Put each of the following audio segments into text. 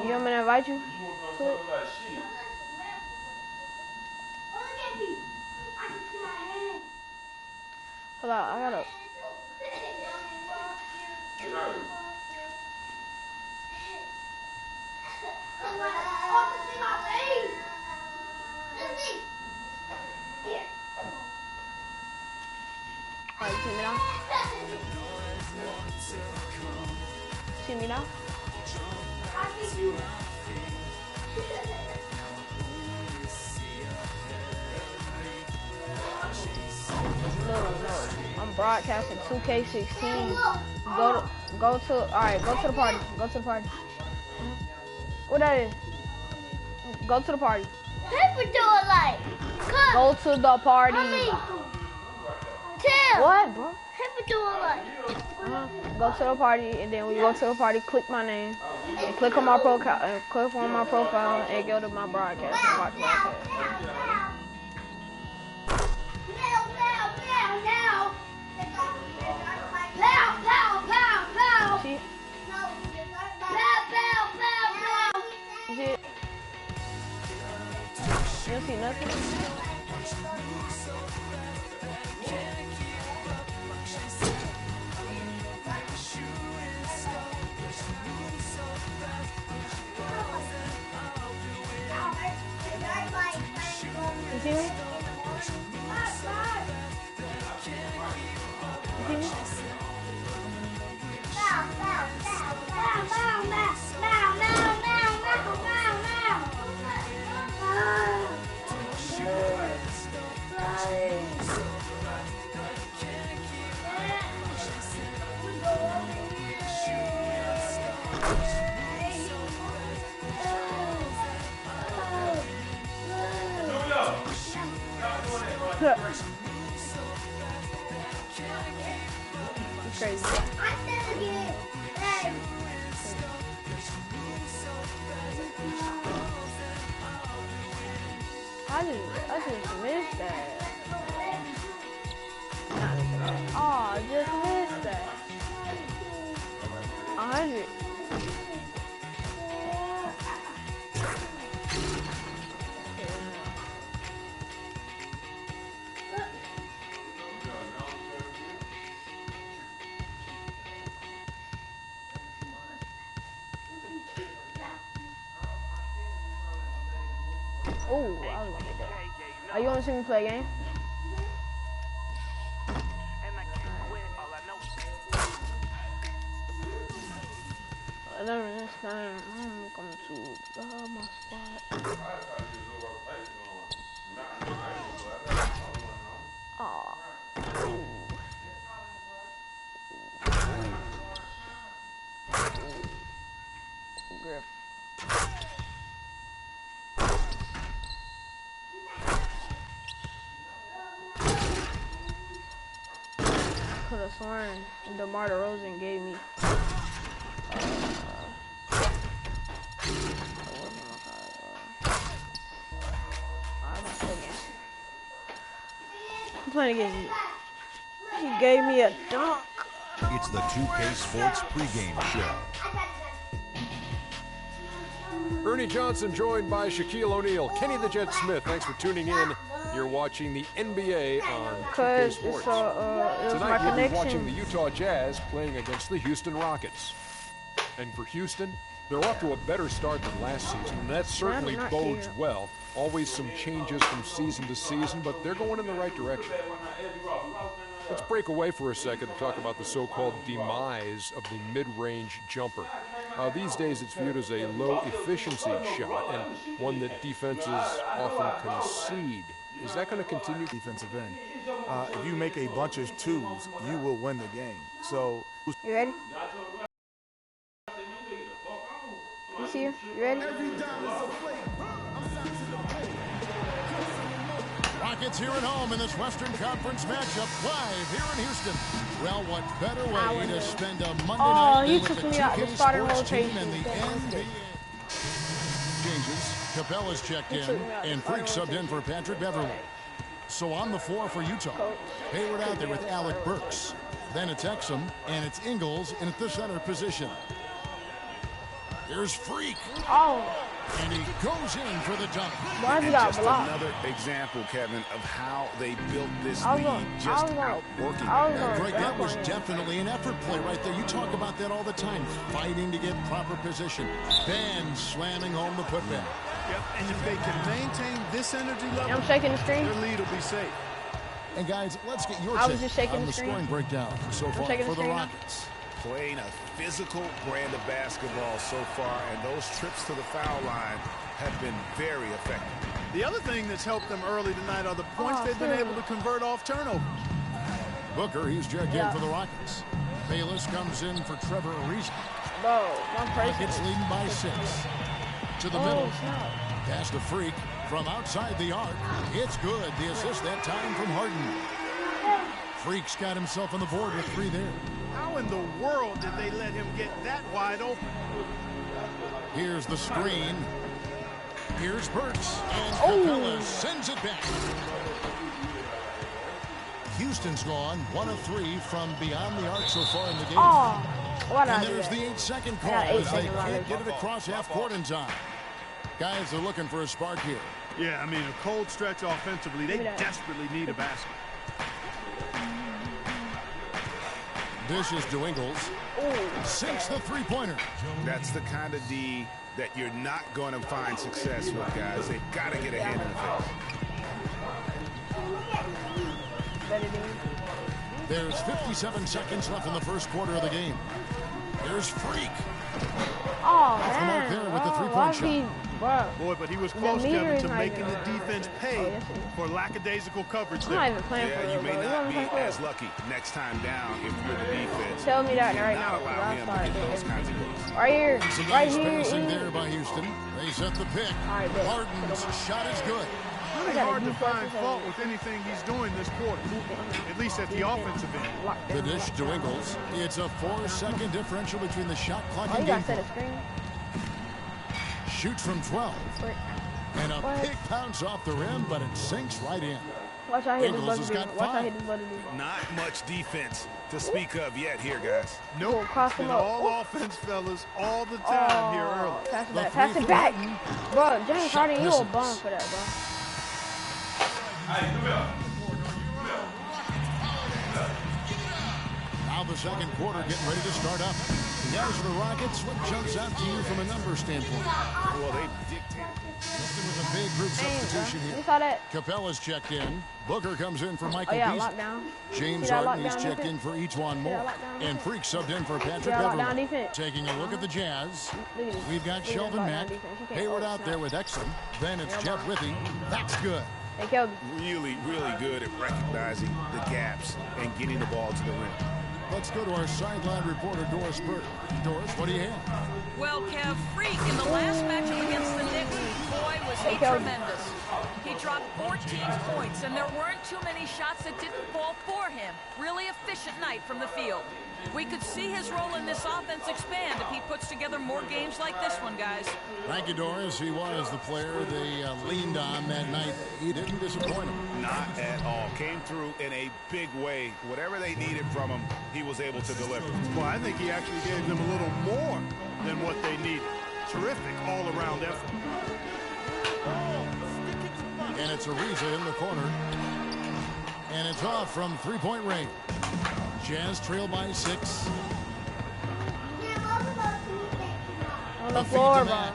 You want me to invite you to it? Hold on, I gotta. Alright, you see me now? See me now? No. I'm broadcasting 2K16. Go to the party. Go to the party. What that is? Go to the party. Go to the party. What, bro? Go to the party, and then when you go to the party, click my name, and click on my profile, and go to my broadcast and watch broadcast. See? You see it? You don't see nothing? You see me? You see me? It's crazy. I just missed that. Oh, I just missed that. 100. Oh, I was gonna get that. Are you want to see me play a game? This time I'm going to my spot. Aw. Grip. Could have sworn DeMar DeRozan gave me. I'm playing against you. He gave me a dunk. It's the 2K Sports pregame show. Ernie Johnson joined by Shaquille O'Neal. Kenny the Jet Smith, thanks for tuning in. You're watching the NBA on 2K Sports. Tonight you'll be watching the Utah Jazz playing against the Houston Rockets. And for Houston, they're off to a better start than last season, and that certainly bodes well. Always some changes from season to season, but they're going in the right direction. Let's break away for a second and talk about the so-called demise of the mid-range jumper. These days it's viewed as a low-efficiency shot and one that defenses often concede. Is that going to continue? Defensive end. If you make a bunch of twos, you will win the game. So, you ready? You see her? You ready? Rockets here at home in this Western Conference matchup live here in Houston. Well, what better way to spend a Monday night than with the 2K Sports team and the NBA. Changes. Capella's checked in, and Freak subbed in for Patrick Beverly. So on the floor for Utah, Hayward out there with Alec Burks. Then it's Exum, and it's Ingles in at the center position. Here's Freak. Oh. And he goes in for the dunk. And just another example, Kevin, of how they built this lead, just outworking. Greg, that was definitely an effort play right there. You talk about that all the time, fighting to get proper position, then slamming home the putback. Yep, and if they can maintain this energy level, I'm shaking the screen. Their lead will be safe. And guys, let's get your I was take just shaking on the the screen. scoring breakdown so far for the Rockets. Playing a physical brand of basketball so far, and those trips to the foul line have been very effective. The other thing that's helped them early tonight are the points they've been able to convert off turnover. Booker, he's checked in for the Rockets. Bayless comes in for Trevor Ariza. Rockets leading by 6. To the middle. Pass to Freak from outside the arc. It's good. The assist that time from Harden. Freak's got himself on the board with 3 there. How in the world did they let him get that wide open? Here's the screen. Here's Burks. And Capella sends it back. Houston's gone 1 of 3 from beyond the arc so far in the game. And there's the 8-second call as they can't get it across half court in time. Guys are looking for a spark here. Yeah, I mean, a cold stretch offensively. They desperately need a basket. Dishes to Ingles. Sinks the three-pointer. That's the kind of D that you're not going to find success with, guys. They've got to get a hand in the face. There's 57 seconds left in the first quarter of the game. Here's Freak. Oh, Off the mark there with the three-point shot. Boy, but he was close, Kevin, to making the defense pay for lackadaisical coverage there. I'm not even playing for you may not be as lucky next time down if you're the defense. Tell me that right now. Allow him to get those kinds of goals. Right here. Right here. Passing there by Houston. They set the pick. Harden's shot is good. Really hard to find fault with anything he's doing this quarter, at least at the offensive end. The dish to Ingles. It's a 4-second differential between the shot clock and game clock. Shoots from 12. And a big bounce off the rim, but it sinks right in. Watch out, hit this button. Watch out, hit this button. Not much defense to speak of yet here, guys. No, it's been all offense, fellas, all the time here early. Pass it back. Pass it back. Bro, James Harden, you a bum for that, bro. Now the second quarter getting ready to start up. Guys for the Rockets, what jumps out to you from a number standpoint? Well, they dictated. Houston with a big group substitution here. You saw that? Capella's checked in. Booker comes in for Michael Beasley. Lockdown. James Harden is checked in for Ejuan Moore. And Freak subbed in for Patrick Beverly. Taking a look at the Jazz. We've got Shelvin Mack. Hayward out there with Exum. Then it's Jeff Withy. That's good. Really, really good at recognizing the gaps and getting the ball to the rim. Let's go to our sideline reporter, Doris Burke. Doris, what do you have? Well, Kev, Freak in the last matchup against the Knicks, boy, was he tremendous. He dropped 14 points, and there weren't too many shots that didn't fall for him. Really efficient night from the field. We could see his role in this offense expand if he puts together more games like this one, guys. Thank you, Doris. He was the player they leaned on that night. He didn't disappoint them. Not at all. Came through in a big way. Whatever they needed from him, he was able to deliver. Well, I think he actually gave them a little more than what they needed. Terrific all-around effort. And it's Ariza in the corner. And it's off from three-point range. Jazz trail by 6. On the floor, bro.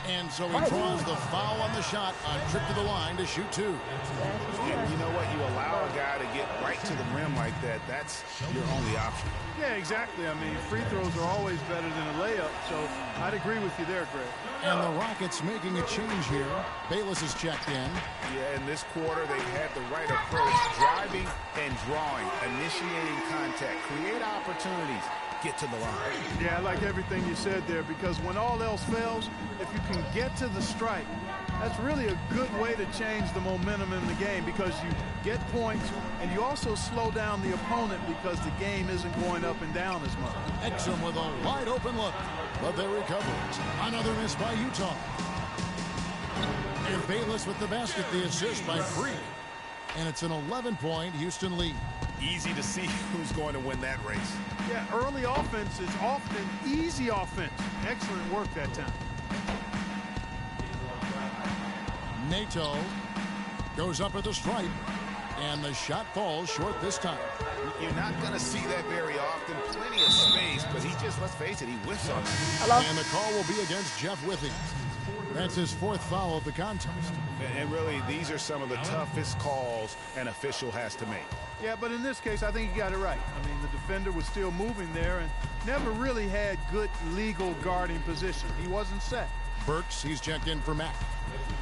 And so he draws the foul on the shot, a trip to the line to shoot 2. And you know what? You allow a guy to get right to the rim like that. That's your only option. Yeah, exactly. I mean, free throws are always better than a layup, so I'd agree with you there, Greg. And the Rockets making a change here. Bayless is checked in. Yeah, in this quarter, they've had the right approach, driving and drawing, initiating contact, create opportunities, get to the line. Yeah, I like everything you said there, because when all else fails, if you can get to the strike, that's really a good way to change the momentum in the game, because you get points and you also slow down the opponent because the game isn't going up and down as much. Exum with a wide open look, but they recover it. Another miss by Utah. And Bayless with the basket, the assist by Freak. And it's an 11-point Houston lead. Easy to see who's going to win that race. Yeah, early offense is often easy offense. Excellent work that time. Nato goes up at the stripe, and the shot falls short this time. You're not going to see that very often. Plenty of space, but he just, let's face it, he whiffs on it. Hello? And the call will be against Jeff Withings. That's his 4th foul of the contest. And really, these are some of the toughest calls an official has to make. Yeah, but in this case, I think he got it right. I mean, the defender was still moving there and never really had good legal guarding position. He wasn't set. Burks, he's checked in for Mack.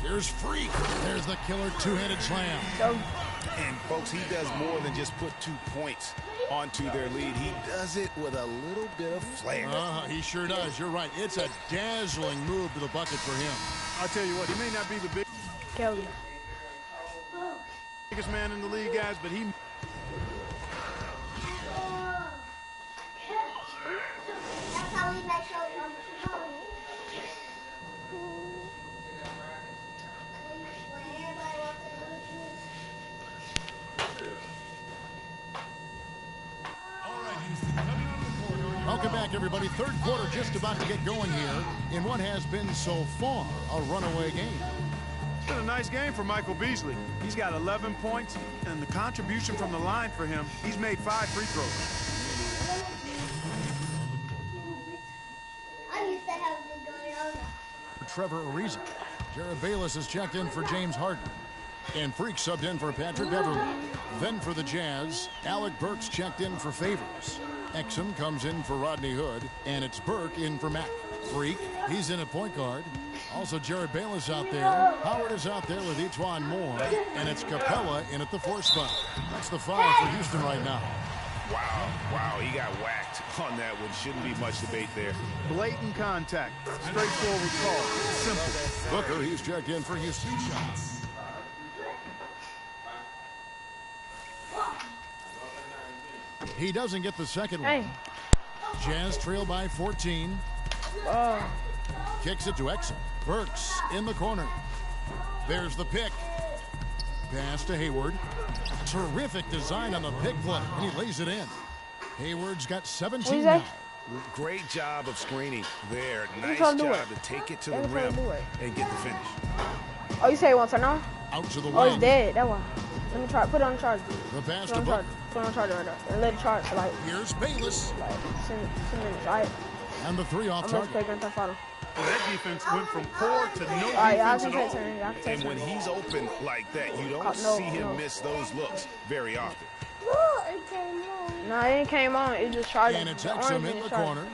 Here's Freak. There's the killer two-handed slam. And, folks, he does more than just put 2 points onto their lead. He does it with a little bit of flair. He sure does. You're right. It's a dazzling move to the bucket for him. I'll tell you what, he may not be the biggest man in the league, guys, but he... Welcome back, everybody. Third quarter just about to get going here in what has been so far a runaway game. It's been a nice game for Michael Beasley. He's got 11 points, and the contribution from the line for him, he's made 5 free throws. Trevor Ariza. Jared Bayless is checked in for James Harden. And Freak subbed in for Patrick Beverly. Then for the Jazz, Alec Burks checked in for Favors. Exum comes in for Rodney Hood, and it's Burke in for Mack. Freak, he's in at point guard. Also Jared Bayless out there. Howard is out there with Etuan Moore, and it's Capella in at the 4 spot. That's the 5 for Houston right now. Wow, he got whacked on that one. Shouldn't be much debate there. Blatant contact. Straightforward call. Simple. Booker, he's checked in for Houston. He doesn't get the second one. Jazz trail by 14. Kicks it to Exum. Burks in the corner. There's the pick. Pass to Hayward. Terrific design on the pick play, and he lays it in. Hayward's got 17 now. Great job of screening there. Nice job to take it to the rim and get the finish. Oh, you say he wants to know? Out to the wing. Oh, it's dead. That one. Let me try. Put it on the charger. The pass to Booker. Put it on the charger right there. And let it charge for like. Here's Bayless. Like 10 minutes. All right. And the 3 off target. Well, that defense went from poor to no defense at all. And when he's open like that, you don't see him miss those looks very often. No, it ain't came on. It just charged. And it's Exum in the corner.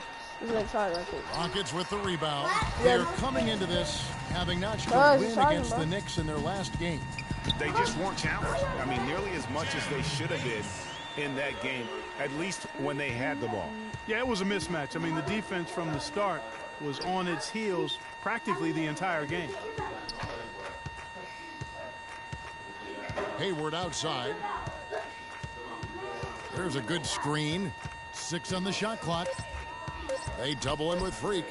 Rockets with the rebound. They're coming into this having notched a win against the Knicks in their last game. They just weren't challenged. I mean, nearly as much as they should have been in that game, at least when they had the ball. Yeah, it was a mismatch. I mean, the defense from the start was on its heels practically the entire game. Hayward outside. There's a good screen. 6 on the shot clock. They double him with Freak.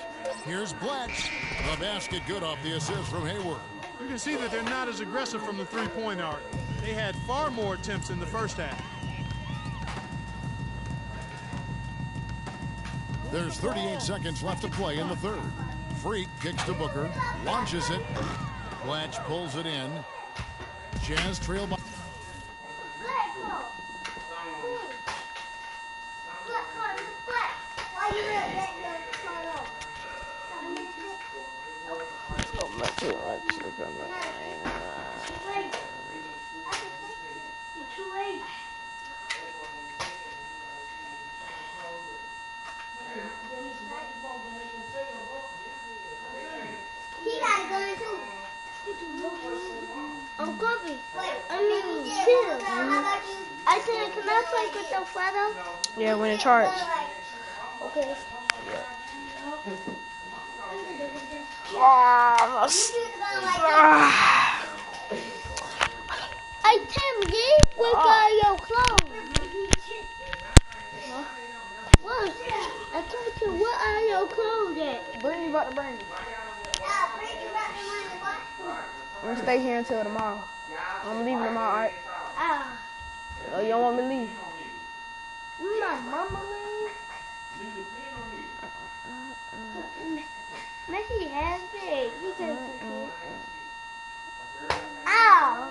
Here's Blatch. The basket good off the assist from Hayward. You can see that they're not as aggressive from the three-point arc. They had far more attempts in the first half. There's 38 seconds left to play in the third. Freak kicks to Booker, launches it. Blatch pulls it in. Jazz trail by. I'm coffee. Chill. I said, can I play with the photo? Yeah, when it charged. Okay. Hey, Tim, where are your clothes? What? I told you, where are your clothes at? Brittany about to bring me. I'm gonna stay here until tomorrow. I'm leaving tomorrow, alright? Oh, you don't want me to leave? My mama leave. Messi has it. He can. Ow!